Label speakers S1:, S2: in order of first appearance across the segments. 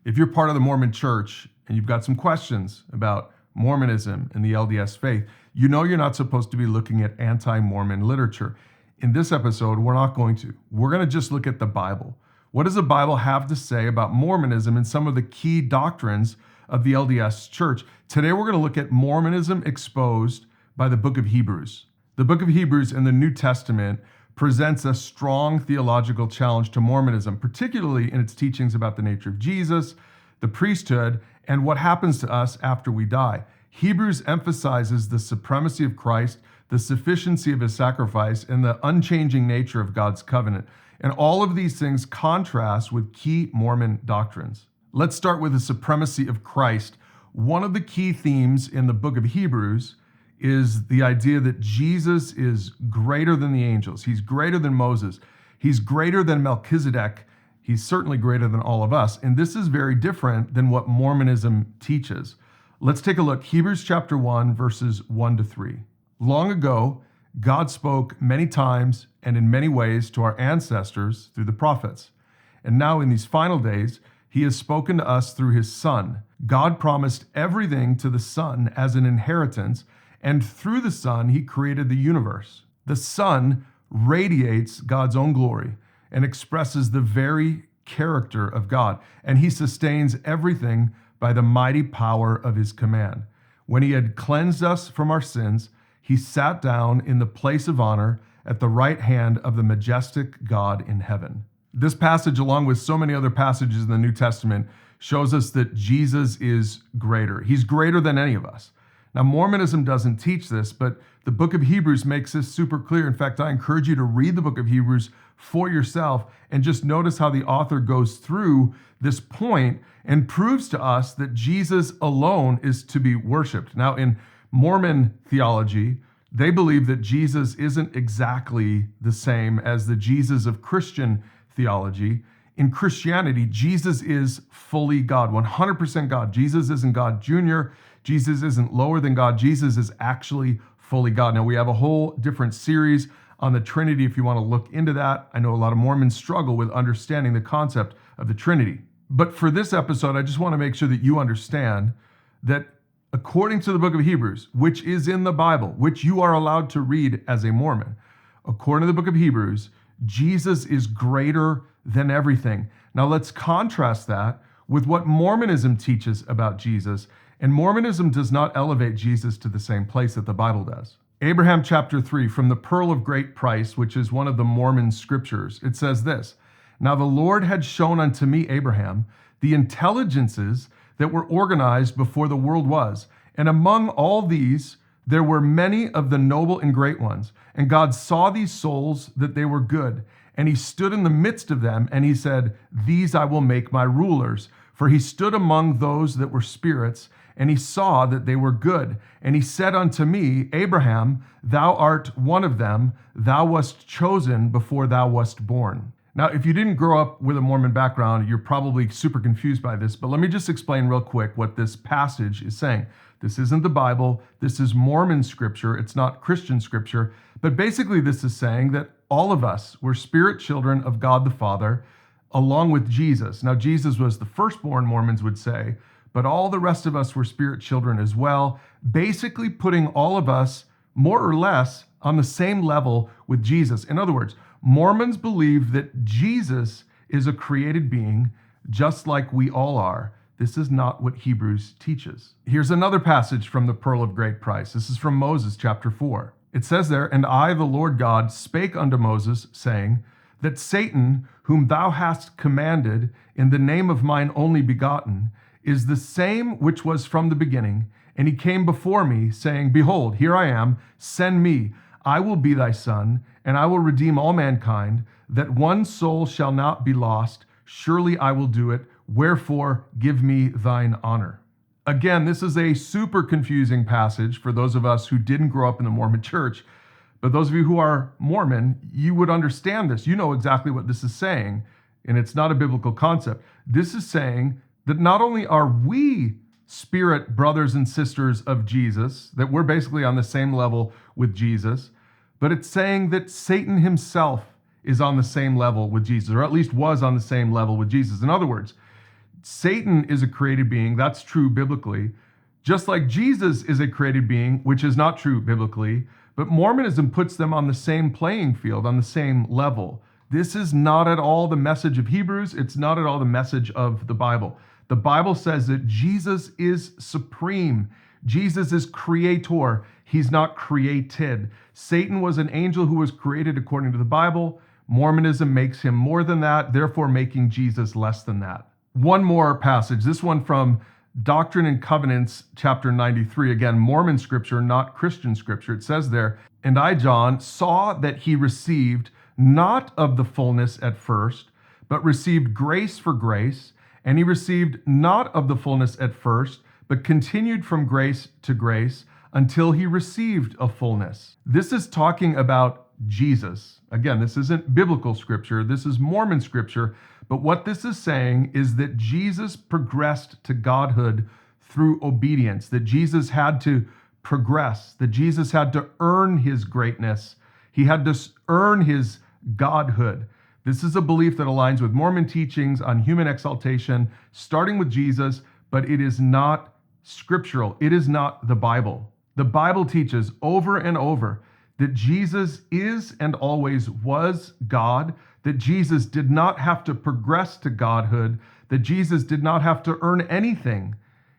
S1: If you're part of the Mormon church and you've got some questions about Mormonism and the LDS faith, you know you're not supposed to be looking at anti-Mormon literature. In this episode, we're not going to. We're going to just look at the Bible. What does the Bible have to say about Mormonism and some of the key doctrines of the LDS church? Today, we're going to look at Mormonism exposed by the book of Hebrews. The book of Hebrews in the New Testament presents a strong theological challenge to Mormonism, particularly in its teachings about the nature of Jesus, the priesthood, and what happens to us after we die. Hebrews emphasizes the supremacy of Christ, the sufficiency of his sacrifice, and the unchanging nature of God's covenant. And all of these things contrast with key Mormon doctrines. Let's start with the supremacy of Christ. One of the key themes in the book of Hebrews is the idea that Jesus is greater than the angels. He's greater than Moses. He's greater than Melchizedek. He's certainly greater than all of us. And this is very different than what Mormonism teaches. Let's take a look. Hebrews chapter 1, verses 1 to 3. Long ago, God spoke many times and in many ways to our ancestors through the prophets. And now in these final days, he has spoken to us through his Son. God promised everything to the Son as an inheritance, and through the Son, he created the universe. The Son radiates God's own glory and expresses the very character of God, and he sustains everything by the mighty power of his command. When he had cleansed us from our sins, he sat down in the place of honor at the right hand of the majestic God in heaven. This passage, along with so many other passages in the New Testament, shows us that Jesus is greater. He's greater than any of us. Now, Mormonism doesn't teach this, but the book of Hebrews makes this super clear. In fact, I encourage you to read the book of Hebrews for yourself and just notice how the author goes through this point and proves to us that Jesus alone is to be worshiped. Now, in Mormon theology, they believe that Jesus isn't exactly the same as the Jesus of Christian theology. In Christianity, Jesus is fully God, 100% God. Jesus isn't God Jr. Jesus isn't lower than God. Jesus is actually fully God. Now, we have a whole different series on the Trinity if you want to look into that. I know a lot of Mormons struggle with understanding the concept of the Trinity. But for this episode, I just want to make sure that you understand that according to the book of Hebrews, which is in the Bible, which you are allowed to read as a Mormon, according to the book of Hebrews, Jesus is greater than everything. Now let's contrast that with what Mormonism teaches about Jesus. And Mormonism does not elevate Jesus to the same place that the Bible does. Abraham chapter 3, from the Pearl of Great Price, which is one of the Mormon scriptures, it says this: "Now the Lord had shown unto me, Abraham, the intelligences that were organized before the world was. And among all these, there were many of the noble and great ones. And God saw these souls that they were good. And he stood in the midst of them, and he said, These I will make my rulers. For he stood among those that were spirits, and he saw that they were good. And he said unto me, Abraham, thou art one of them. Thou wast chosen before thou wast born." Now, if you didn't grow up with a Mormon background, you're probably super confused by this, but let me just explain real quick what this passage is saying. This isn't the Bible. This is Mormon scripture. It's not Christian scripture. But basically, this is saying that all of us were spirit children of God the Father, along with Jesus. Now, Jesus was the firstborn, Mormons would say, but all the rest of us were spirit children as well, basically putting all of us more or less on the same level with Jesus. In other words, Mormons believe that Jesus is a created being, just like we all are. This is not what Hebrews teaches. Here's another passage from the Pearl of Great Price. This is from Moses chapter 4. It says there, "And I, the Lord God, spake unto Moses, saying, that Satan, whom thou hast commanded in the name of mine only begotten, is the same which was from the beginning. And he came before me, saying, Behold, here I am, send me. I will be thy son, and I will redeem all mankind, that one soul shall not be lost. Surely I will do it. Wherefore, give me thine honor." Again, this is a super confusing passage for those of us who didn't grow up in the Mormon church. But those of you who are Mormon, you would understand this. You know exactly what this is saying, and it's not a biblical concept. This is saying that not only are we spirit brothers and sisters of Jesus, that we're basically on the same level with Jesus, but it's saying that Satan himself is on the same level with Jesus, or at least was on the same level with Jesus. In other words, Satan is a created being. That's true biblically. Just like Jesus is a created being, which is not true biblically. But Mormonism puts them on the same playing field, on the same level. This is not at all the message of Hebrews. It's not at all the message of the Bible. The Bible says that Jesus is supreme. Jesus is creator. He's not created. Satan was an angel who was created according to the Bible. Mormonism makes him more than that, therefore making Jesus less than that. One more passage, this one from Doctrine and Covenants, chapter 93. Again, Mormon scripture, not Christian scripture. It says there, "And I, John, saw that he received not of the fullness at first, but received grace for grace. And he received not of the fullness at first, but continued from grace to grace until he received a fullness." This is talking about Jesus. Again, this isn't biblical scripture. This is Mormon scripture. But what this is saying is that Jesus progressed to godhood through obedience, that Jesus had to progress, that Jesus had to earn his greatness. He had to earn his godhood. This is a belief that aligns with Mormon teachings on human exaltation, starting with Jesus, but it is not scriptural. It is not the Bible. The Bible teaches over and over that Jesus is and always was God, that Jesus did not have to progress to godhood, that Jesus did not have to earn anything.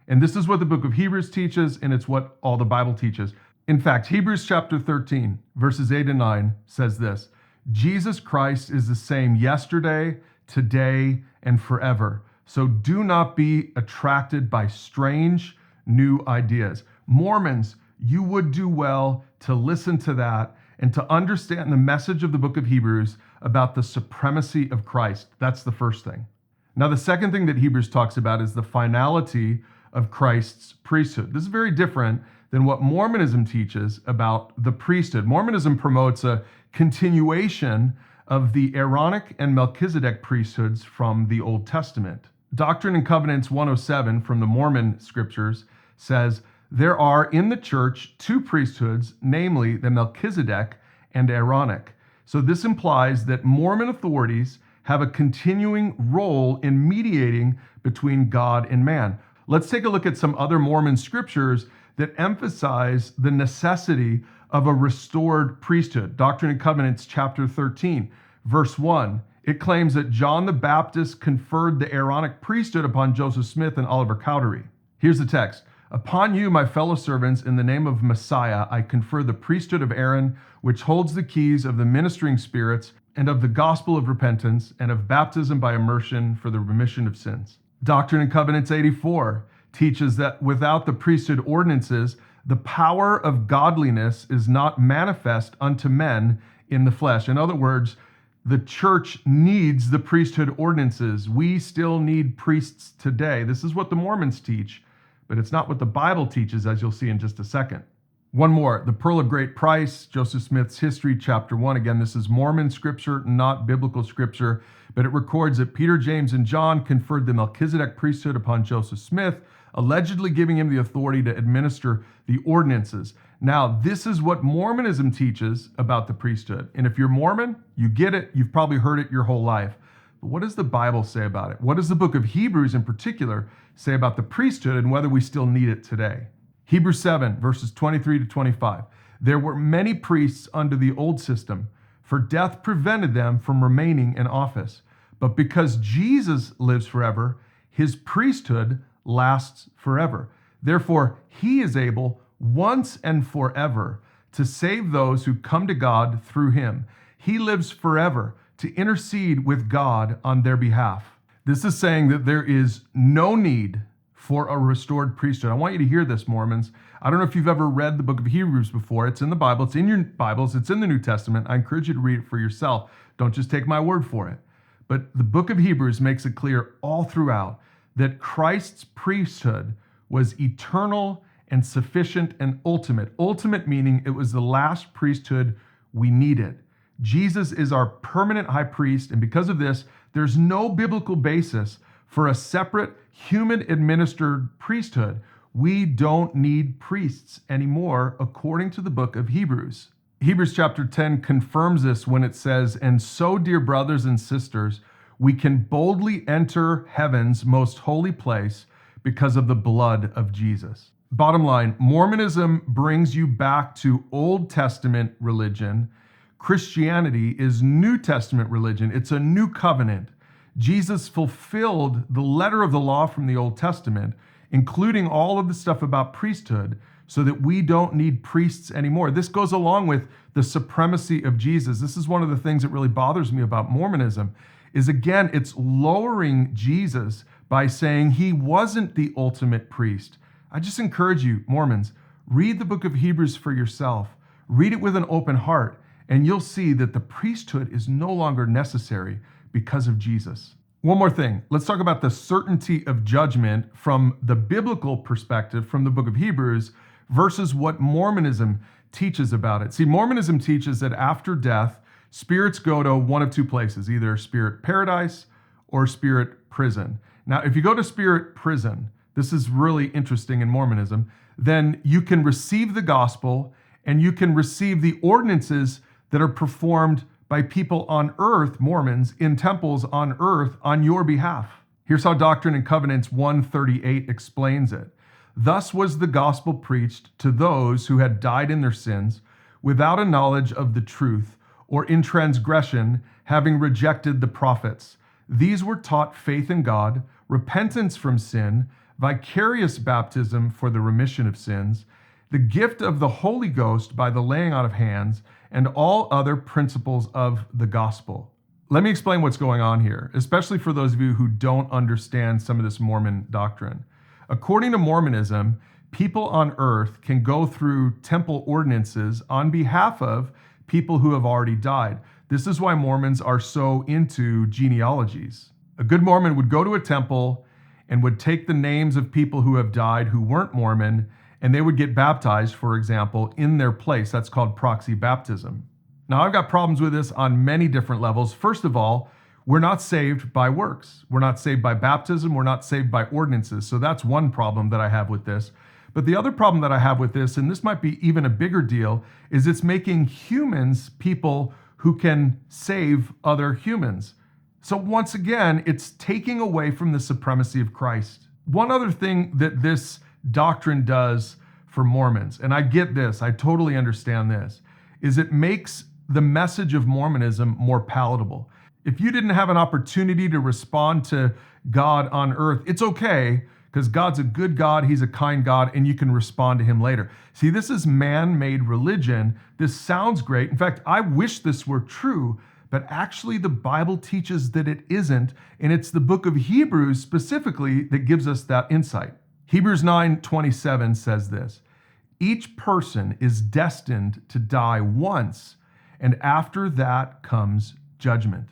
S1: And this is what the book of Hebrews teaches, and it's what all the Bible teaches. In fact, Hebrews chapter 13, verses 8 and 9 says this: "Jesus Christ is the same yesterday, today, and forever. So do not be attracted by strange new ideas." Mormons, you would do well to listen to that and to understand the message of the book of Hebrews about the supremacy of Christ. That's the first thing. Now, the second thing that Hebrews talks about is the finality of Christ's priesthood. This is very different than what Mormonism teaches about the priesthood. Mormonism promotes a continuation of the Aaronic and Melchizedek priesthoods from the Old Testament. Doctrine and Covenants 107 from the Mormon scriptures says, "There are in the church two priesthoods, namely the Melchizedek and Aaronic." So this implies that Mormon authorities have a continuing role in mediating between God and man. Let's take a look at some other Mormon scriptures that emphasize the necessity of a restored priesthood. Doctrine and Covenants chapter 13, verse 1. It claims that John the Baptist conferred the Aaronic priesthood upon Joseph Smith and Oliver Cowdery. Here's the text. "Upon you, my fellow servants, in the name of Messiah, I confer the priesthood of Aaron, which holds the keys of the ministering spirits and of the gospel of repentance and of baptism by immersion for the remission of sins." Doctrine and Covenants 84 teaches that without the priesthood ordinances, the power of godliness is not manifest unto men in the flesh. In other words, the church needs the priesthood ordinances. We still need priests today. This is what the Mormons teach, but it's not what the Bible teaches, as you'll see in just a second. One more, the Pearl of Great Price, Joseph Smith's History, chapter 1. Again, this is Mormon scripture, not biblical scripture, but it records that Peter, James, and John conferred the Melchizedek priesthood upon Joseph Smith, allegedly giving him the authority to administer the ordinances. Now, this is what Mormonism teaches about the priesthood. And if you're Mormon, you get it. You've probably heard it your whole life. But what does the Bible say about it? What does the book of Hebrews in particular say about the priesthood and whether we still need it today? Hebrews 7, verses 23 to 25. "There were many priests under the old system, for death prevented them from remaining in office. But because Jesus lives forever, his priesthood lasts forever. Therefore, he is able once and forever to save those who come to God through him. He lives forever to intercede with God on their behalf." This is saying that there is no need for a restored priesthood. I want you to hear this, Mormons. I don't know if you've ever read the book of Hebrews before. It's in the Bible. It's in your Bibles. It's in the New Testament. I encourage you to read it for yourself. Don't just take my word for it. But the book of Hebrews makes it clear all throughout that Christ's priesthood was eternal and sufficient and ultimate. Ultimate meaning it was the last priesthood we needed. Jesus is our permanent high priest, and because of this, there's no biblical basis for a separate human-administered priesthood. We don't need priests anymore, according to the book of Hebrews. Hebrews chapter 10 confirms this when it says, "And so, dear brothers and sisters, We can boldly enter heaven's most holy place because of the blood of Jesus. Bottom line, Mormonism brings you back to Old Testament religion. Christianity is New Testament religion. It's a new covenant. Jesus fulfilled the letter of the law from the Old Testament, including all of the stuff about priesthood, so that we don't need priests anymore. This goes along with the supremacy of Jesus. This is one of the things that really bothers me about Mormonism, is again, it's lowering Jesus by saying he wasn't the ultimate priest. I just encourage you, Mormons, read the book of Hebrews for yourself. Read it with an open heart, and you'll see that the priesthood is no longer necessary because of Jesus. One more thing. Let's talk about the certainty of judgment from the biblical perspective from the book of Hebrews versus what Mormonism teaches about it. See, Mormonism teaches that after death, spirits go to one of two places, either spirit paradise or spirit prison. Now, if you go to spirit prison, this is really interesting in Mormonism, then you can receive the gospel and you can receive the ordinances that are performed by people on earth, Mormons, in temples on earth on your behalf. Here's how Doctrine and Covenants 138 explains it. Thus was the gospel preached to those who had died in their sins without a knowledge of the truth, or in transgression, having rejected the prophets. These were taught faith in God, repentance from sin, vicarious baptism for the remission of sins, the gift of the Holy Ghost by the laying on of hands, and all other principles of the gospel. Let me explain what's going on here, especially for those of you who don't understand some of this Mormon doctrine. According to Mormonism, people on earth can go through temple ordinances on behalf of people who have already died. This is why Mormons are so into genealogies. A good Mormon would go to a temple and would take the names of people who have died who weren't Mormon, and they would get baptized, for example, in their place. That's called proxy baptism. Now, I've got problems with this on many different levels. First of all, we're not saved by works. We're not saved by baptism. We're not saved by ordinances. So that's one problem that I have with this. But the other problem that I have with this, and this might be even a bigger deal, is it's making humans people who can save other humans. So once again, it's taking away from the supremacy of Christ. One other thing that this doctrine does for Mormons, and I get this, I totally understand this, is it makes the message of Mormonism more palatable. If you didn't have an opportunity to respond to God on earth, it's okay, because God's a good God, he's a kind God, and you can respond to him later. See, this is man-made religion. This sounds great. In fact, I wish this were true, but actually the Bible teaches that it isn't, and it's the book of Hebrews specifically that gives us that insight. Hebrews 9:27 says this, each person is destined to die once, and after that comes judgment.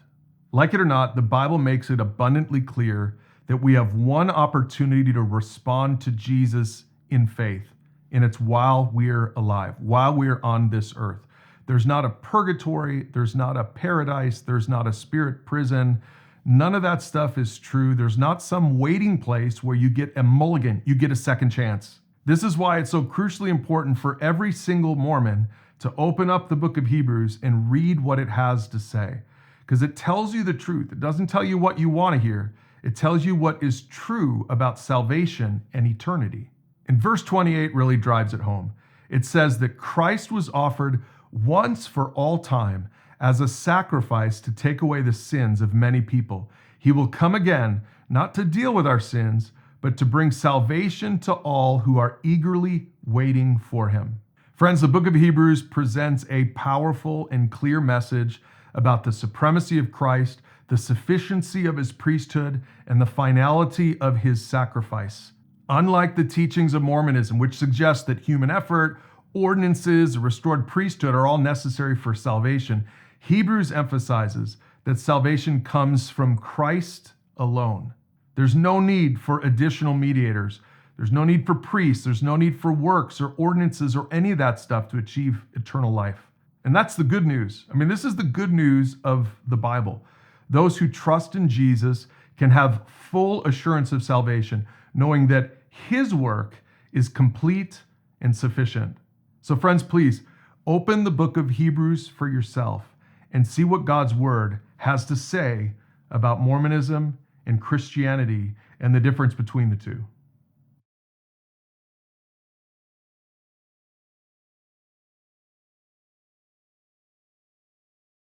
S1: Like it or not, the Bible makes it abundantly clear that we have one opportunity to respond to Jesus in faith, and it's while we're alive, while we're on this earth. There's not a purgatory, there's not a paradise, there's not a spirit prison. None of that stuff is true. There's not some waiting place where you get a mulligan, you get a second chance. This is why it's so crucially important for every single Mormon to open up the book of Hebrews and read what it has to say, because it tells you the truth. It doesn't tell you what you want to hear. It tells you what is true about salvation and eternity. And verse 28 really drives it home. It says that Christ was offered once for all time as a sacrifice to take away the sins of many people. He will come again, not to deal with our sins, but to bring salvation to all who are eagerly waiting for him. Friends, the book of Hebrews presents a powerful and clear message about the supremacy of Christ, the sufficiency of his priesthood, and the finality of his sacrifice. Unlike the teachings of Mormonism, which suggest that human effort, ordinances, restored priesthood are all necessary for salvation, Hebrews emphasizes that salvation comes from Christ alone. There's no need for additional mediators. There's no need for priests. There's no need for works or ordinances or any of that stuff to achieve eternal life. And that's the good news. I mean, this is the good news of the Bible. Those who trust in Jesus can have full assurance of salvation, knowing that his work is complete and sufficient. So friends, please open the book of Hebrews for yourself and see what God's word has to say about Mormonism and Christianity and the difference between the two.